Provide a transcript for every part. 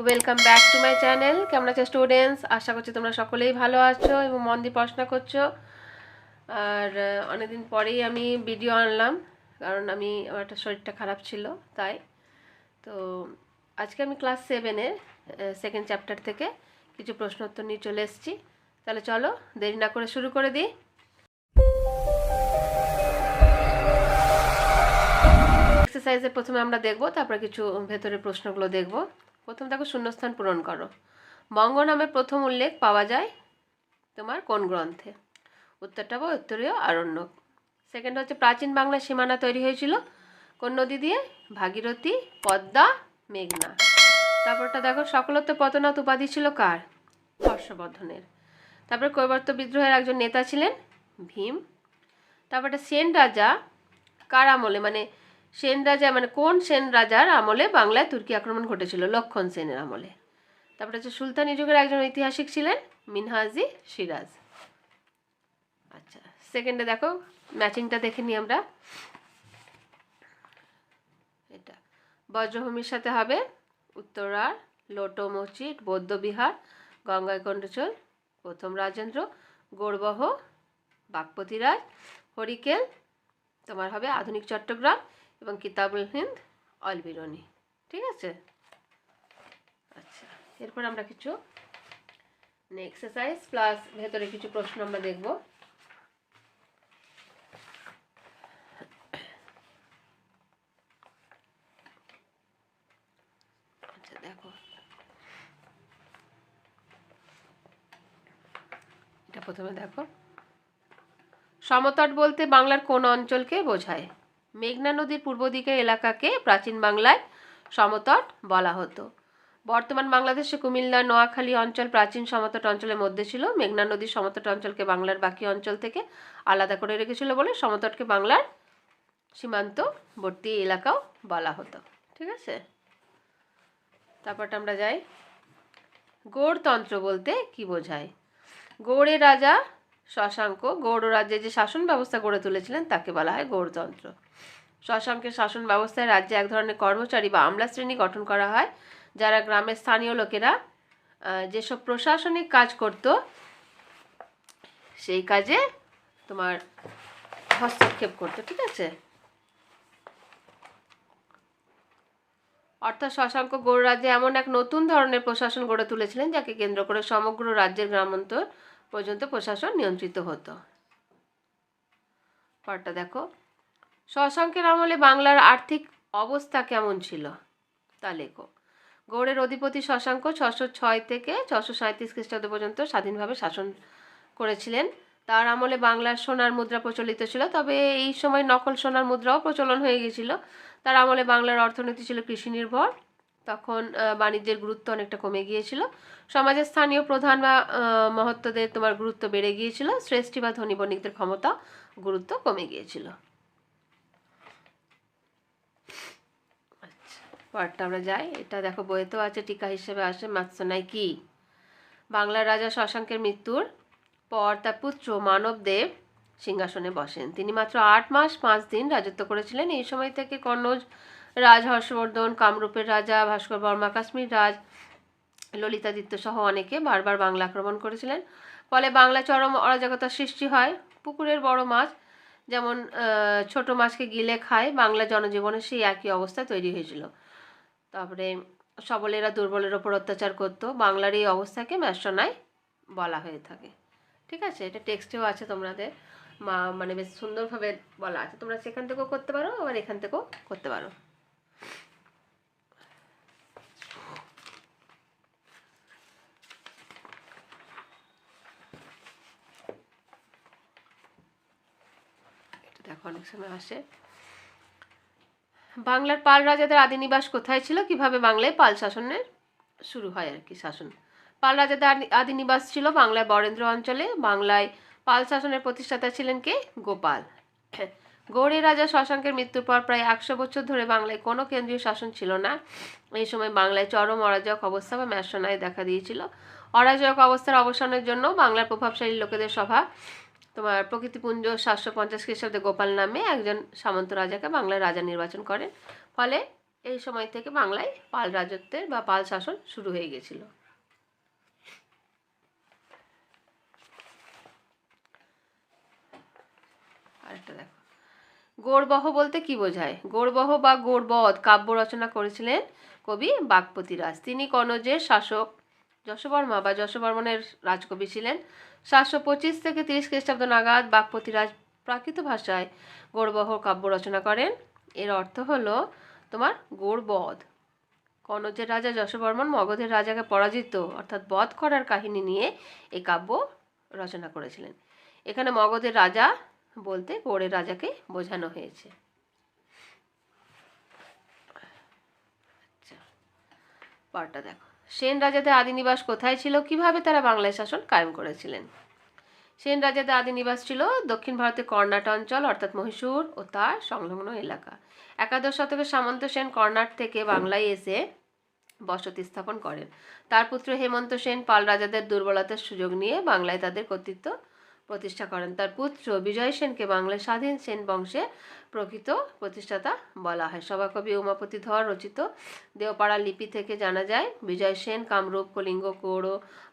Welcome back to my channel. কেমন আছে students? আশা করছি তোমরা সকলেই ভালো আছো এবং মন দিয়ে পড়াশোনা করছো। আর অনেকদিন পরেই আমি ভিডিও আনলাম, কারণ আমার একটা শরীরটা খারাপ ছিল তাই। তো আজকে আমি ক্লাস 7-এর সেকেন্ড চ্যাপ্টার থেকে কিছু প্রশ্ন উত্তর নিয়ে চলে এসেছি। তাহলে চলো দেরি না করে শুরু করে দিই। এক্সারসাইজে প্রথমে আমরা দেখব, তারপরে কিছু ভেতরের প্রশ্নগুলো দেখব। প্রথম দেখো, শূন্যস্থান পূরণ করো। বঙ্গ নামে প্রথম উল্লেখ পাওয়া যায় তোমার কোন গ্রন্থে? উত্তরটা হবে উত্তরীয় আরণ্যক। সেকেন্ড হচ্ছে, প্রাচীন বাংলার সীমানা তৈরি হয়েছিল কোন নদী দিয়ে? ভাগীরথী, পদ্মা, মেঘনা। তারপরটা দেখো, সকলত্ব পতনাথ উপাধি ছিল কার? হর্ষবর্ধনের। তারপরে কৈবর্ত বিদ্রোহের একজন নেতা ছিলেন ভীম। তারপরটা, সেন রাজা কার আমলে, সেন রাজা কোন সেন রাজার আমলে বাংলায় তুর্কি আক্রমণ ঘটেছিল? লক্ষণ সেনের আমলে। তারপরে হচ্ছে, সুলতানি যুগের একজন ঐতিহাসিক ছিলেন মিনহাজি সিরাজ। আচ্ছা, সেকেন্ডে দেখো, ম্যাচিংটা দেখে নিই আমরা। এটা বজ্রভূমির সাথে হবে উত্তরার, লোটো মসজিদ, বৌদ্ধবিহার, গঙ্গায় কণ্ডচল, প্রথম রাজেন্দ্র, গৌরবহ, বাগপতি রাজ, হরিকেল তোমার হবে আধুনিক চট্টগ্রাম, এবং কিতাবুল হিন্দ অলবিরনি। ঠিক আছে। আচ্ছা, এরপর আমরা কিছু এক্সারসাইজ প্লাস ভেতরে কিছু প্রশ্ন আমরা দেখব। আচ্ছা দেখো, এটা প্রথমে দেখো, সমতট বলতে বাংলার কোন অঞ্চলকে বোঝায়? মেঘনা নদীর পূর্ব দিকের এলাকাকে প্রাচীন বাংলায় সমতট বলা হতো। বর্তমান বাংলাদেশে কুমিল্লা, নোয়াখালী অঞ্চল প্রাচীন সমতট অঞ্চলের মধ্যে ছিল। মেঘনা নদীর সমতট অঞ্চলকে বাংলার বাকি অঞ্চল থেকে আলাদা করে রেখেছিল বলে সমতটকে বাংলার সীমান্তবর্তী এলাকাও বলা হতো। ঠিক আছে। তারপরটা আমরা যাই, গৌড়তন্ত্র বলতে কি বোঝায়? গৌড়ের রাজা শশাঙ্ক গৌড় রাজ্যে যে শাসন ব্যবস্থা গড়ে তুলেছিলেন তাকে বলা হয় গৌড়তন্ত্র। শশাঙ্কের শাসন ব্যবস্থায় রাজ্যে এক ধরনের কর্মচারী বা আমলা শ্রেণী গঠন করা হয়, যারা গ্রামের স্থানীয় লোকেরা যেসব প্রশাসনিক কাজ করত সেই কাজে তোমার হস্তক্ষেপ করতো। ঠিক আছে। অর্থাৎ শশাঙ্ক গৌড় রাজ্যে এমন এক নতুন ধরনের প্রশাসন গড়ে তুলেছিলেন যাকে কেন্দ্র করে সমগ্র রাজ্যের গ্রামান্তর পর্যন্ত প্রশাসন নিয়ন্ত্রিত হতো। পরটা দেখো, শশাঙ্কের আমলে বাংলার আর্থিক অবস্থা কেমন ছিল তা লেখো। গৌড়ের অধিপতি শশাঙ্ক 606 থেকে 637 খ্রিস্টাব্দ পর্যন্ত স্বাধীনভাবে শাসন করেছিলেন। তার আমলে বাংলার সোনার মুদ্রা প্রচলিত ছিল, তবে এই সময় নকল সোনার মুদ্রাও প্রচলন হয়ে গিয়েছিল। তার আমলে বাংলার অর্থনীতি ছিল কৃষি নির্ভর। তখন বাণিজ্যের গুরুত্ব অনেকটা কমে গিয়েছিল। সমাজের স্থানীয় প্রধান বা মহত্ত্বদের তোমার গুরুত্ব বেড়ে গিয়েছিল। শ্রেষ্ঠী বা ধনী বণিকদের ক্ষমতা গুরুত্ব কমে গিয়েছিল। আচ্ছা, পরটা আমরা যাই। এটা দেখো, বইতেও আছে, টিকা হিসেবে আসে। মাৎসনাই কি? বাংলার রাজা শশাঙ্কের মৃত্যুর পর তার পুত্র মানবদেব সিংহাসনে বসেন। তিনি মাত্র 8 মাস 5 দিন রাজত্ব করেছিলেন। এই সময় থেকে কনৌজ রাজ হর্ষবর্ধন, কামরূপের রাজা ভাস্কর বর্মা, কাশ্মীর রাজ ললিতাদিত্য সহ অনেকে বারবার বাংলা আক্রমণ করেছিলেন। ফলে বাংলা চরম অরাজকতার সৃষ্টি হয়। পুকুরের বড় মাছ যেমন ছোট মাছকে গিলে খায়, বাংলা জনজীবনে সেই একই অবস্থা তৈরি হয়েছিল। তারপরে সবলেরা দুর্বলের ওপর অত্যাচার করতো। বাংলার এই অবস্থাকে ম্যাশনাই বলা হয়ে থাকে। ঠিক আছে। এটা টেক্সটেও আছে তোমাদের, বেশ সুন্দরভাবে বলা আছে। তোমরা সেখান থেকেও করতে পারো, আবার এখান থেকেও করতে পারো। এটা দেখো, অনেক সময় আসে। বাংলার পাল রাজাদের আদি নিবাস কোথায় ছিল? কিভাবে বাংলায় পাল শাসনের শুরু হয় আর কি শাসন? পাল রাজাদের আদি নিবাস ছিল বাংলার বরেন্দ্র অঞ্চলে। বাংলায় পাল শাসনের প্রতিষ্ঠাতা ছিলেন কে? গোপাল। গৌড়ের রাজা শশাঙ্কের মৃত্যুর পর প্রায় 100 বছর ধরে বাংলায় কোনো কেন্দ্রীয় শাসন ছিল না। এই সময় বাংলায় চরম অরাজক অবস্থা বা ম্যাশনায় দেখা দিয়েছিল। অরাজক অবস্থার অবসানের জন্য বাংলার প্রভাবশালী লোকেদের সভা তোমার প্রকৃতিপুঞ্জ 750 খ্রিস্টাব্দে গোপাল নামে একজন সামন্ত রাজাকে বাংলার রাজা নির্বাচন করেন। ফলে এই সময় থেকে বাংলায় পাল রাজত্বের বা পাল শাসন শুরু হয়ে গেছিল। আরেকটা দেখো, গৌড়বহ বলতে কি বোঝায়? গৌড়বহ বা গৌড়বধ কাব্য রচনা করেছিলেন কবি বাগপতিরাজ। তিনি কনৌজের শাসক যশোবর্মা বা যশোবর্মনের রাজকবি ছিলেন। 725 থেকে 30 খ্রিস্টাব্দ নাগাদ বাগপতিরাজ প্রাকৃত ভাষায় গৌড়বহ কাব্য রচনা করেন। এর অর্থ হলো তোমার গৌড়বধ। কনৌজের রাজা যশোবর্মন মগধের রাজাকে পরাজিত অর্থাৎ বধ করার কাহিনী নিয়ে এই কাব্য রচনা করেছিলেন। এখানে মগধের রাজা বলতে গৌড়ের রাজাকে বোঝানো হয়েছে। আচ্ছা, পরটা দেখো, সেন রাজাদের আদি নিবাস কোথায় ছিল? কিভাবে তারা বাংলায় শাসন কায়েম করেছিলেন? সেন রাজাদের আদি নিবাস ছিল দক্ষিণ ভারতের কর্ণাট অঞ্চল অর্থাৎ মহীশূর ও তার সংলগ্ন এলাকা। একাদশ শতকে সামন্ত সেন কর্ণাট থেকে বাংলায় এসে বসতি স্থাপন করেন। তার পুত্র হেমন্ত সেন পাল রাজাদের দুর্বলতার সুযোগ নিয়ে বাংলায় তাদের কর্তৃত্ব প্রতিষ্ঠা করেন। তার পুত্র বিজয় সেনকে বাংলায় স্বাধীন সেন বংশে প্রকৃত প্রতিষ্ঠাতা বলা হয়। সভাকবি উমাপতি ধর রচিত দেওপাড়া লিপি থেকে জানা যায় বিজয় সেন কামরূপ, কলিঙ্গ, গৌড়,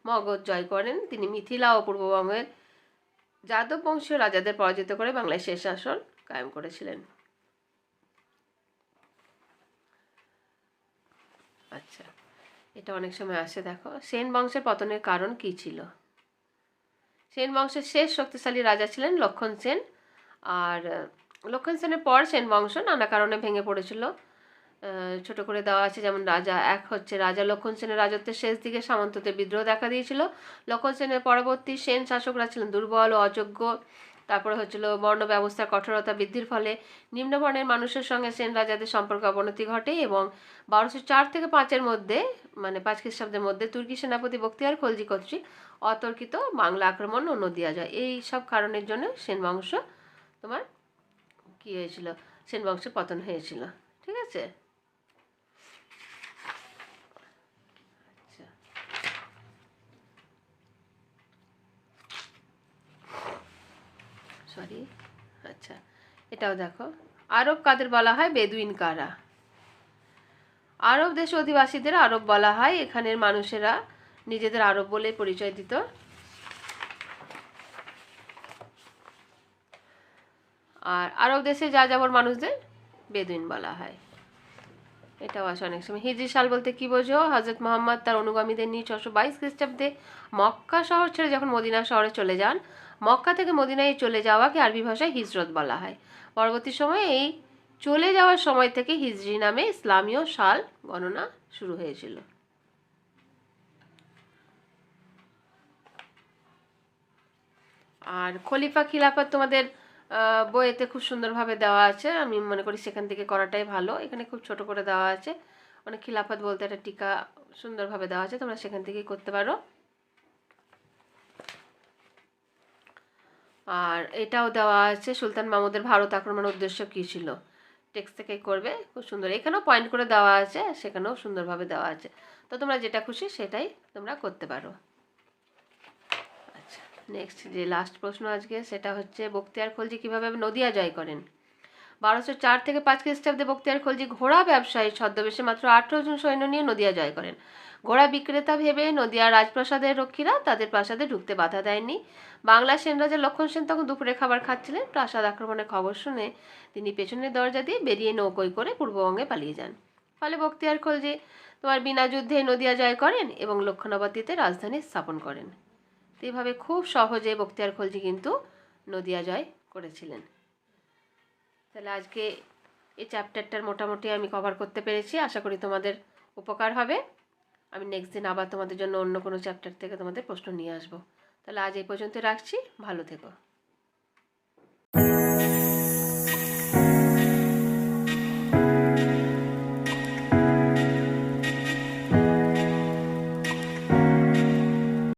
মগধ জয় করেন। তিনি মিথিলা ও পূর্ববঙ্গের যাদব বংশীয় রাজাদের পরাজিত করে বাংলায় শেষ শাসন কায়েম করেছিলেন। আচ্ছা, এটা অনেক সময় আসে। দেখো, সেন বংশের পতনের কারণ কি ছিল? সেন বংশের শেষ শক্তিশালী রাজা ছিলেন লক্ষণ সেন। আর লক্ষণ সেনের পর সেন বংশ নানা কারণে ভেঙে পড়েছিল। ছোট করে দেওয়া আছে, যেমন রাজা লক্ষণ সেনের রাজত্বের শেষ দিকে সামন্তদের বিদ্রোহ দেখা দিয়েছিল। লক্ষণ সেনের পরবর্তী সেন শাসকরা ছিলেন দুর্বল ও অযোগ্য। তারপরে হচ্ছিল বর্ণ ব্যবস্থার কঠোরতা বৃদ্ধির ফলে নিম্নবর্ণের মানুষের সঙ্গে সেন রাজাদের সম্পর্কে অবনতি ঘটে এবং 1204 থেকে 5-এর মধ্যে 5 খ্রিস্টাব্দের মধ্যে তুর্কি সেনাপতি বখতিয়ার খলজি কর্তৃক অতর্কিত বাংলা আক্রমণ ও নদিয়া যায়। এই সব কারণের জন্য সেন বংশ তোমার কি হয়েছিল? সেন বংশের পতন হয়েছিল। ঠিক আছে। সরি, আচ্ছা, এটাও দেখো, আরব কাদের বলা হয়? বেদুইন কারা? আরব দেশে অধিবাসীদের আরব বলা হয়। এখানের মানুষেরা নিজেদের আরব বলে পরিচয় দিত। আর আরব দেশে যাযাবর মানুষদের বেদুইন বলা হয়। এটাও আসে অনেক সময়। হিজরি সাল বলতে কি বোঝো? হজরত মোহাম্মদ তার অনুগামীদের নিয়ে 622 খ্রিস্টাব্দে মক্কা শহর ছেড়ে যখন মদিনা শহরে চলে যান, মক্কা থেকে মদিনায় চলে যাওয়াকে আরবি ভাষায় হিজরত বলা হয়। পরবর্তী সময়ে এই চলে যাওয়ার সময় থেকে হিজরি নামে ইসলামীয় সাল গণনা শুরু হয়েছিল। আর খলিফা খিলাফত তোমাদের বইয়েতে খুব সুন্দরভাবে দেওয়া আছে। আমি মনে করি সেখান থেকে করাটাই ভালো। এখানে খুব ছোট করে দেওয়া আছে। মানে খিলাফত বলতে একটা টিকা সুন্দরভাবে দেওয়া আছে, তোমরা সেখান থেকেই করতে পারো। আর এটাও দেওয়া আছে সুলতান মাহমুদের ভারত আক্রমণের উদ্দেশ্য কী ছিল, টেক্সট থেকেই করবে। খুব সুন্দর, এখানেও পয়েন্ট করে দেওয়া আছে, সেখানেও সুন্দরভাবে দেওয়া আছে। তো তোমরা যেটা খুশি সেটাই তোমরা করতে পারো। আচ্ছা, নেক্সট যে লাস্ট প্রশ্ন আজকে, সেটা হচ্ছে বখতিয়ার খলজি কীভাবে নদিয়া জয় করেন? 1204 থেকে 5 খ্রিস্টাব্দে বখতিয়ার খলজি ঘোড়া ব্যবসায়ী ছদ্মবেশে মাত্র 18 জন সৈন্য নিয়ে নদিয়া জয় করেন। ঘোড়া বিক্রেতা ভেবে নদিয়া রাজপ্রাসাদের রক্ষীরা তাদের প্রাসাদে ঢুকতে বাধা দেয়নি। বাংলার সেন রাজা লক্ষণ সেন তখন দুপুরে খাবার খাচ্ছিলেন। প্রাসাদ আক্রমণের খবর শুনে তিনি পেছনের দরজা দিয়ে বেরিয়ে নৌকোয় করে পূর্ববঙ্গে পালিয়ে যান। ফলে বখতিয়ার খলজি তোমার বিনা যুদ্ধে নদিয়া জয় করেন এবং লক্ষণাবতীতে রাজধানী স্থাপন করেন। তো এইভাবে খুব সহজে বখতিয়ার খলজি কিন্তু নদিয়া জয় করেছিলেন। তাহলে আজকে এই চ্যাপ্টারটার মোটামুটি আমি কভার করতে পেরেছি। আশা করি তোমাদের উপকার হবে। আমি নেক্সট দিন আবার তোমাদের জন্য অন্য কোনো চ্যাপ্টার থেকে তোমাদের প্রশ্ন নিয়ে আসবো। তাহলে আজ এই পর্যন্ত রাখছি। ভালো থেকো।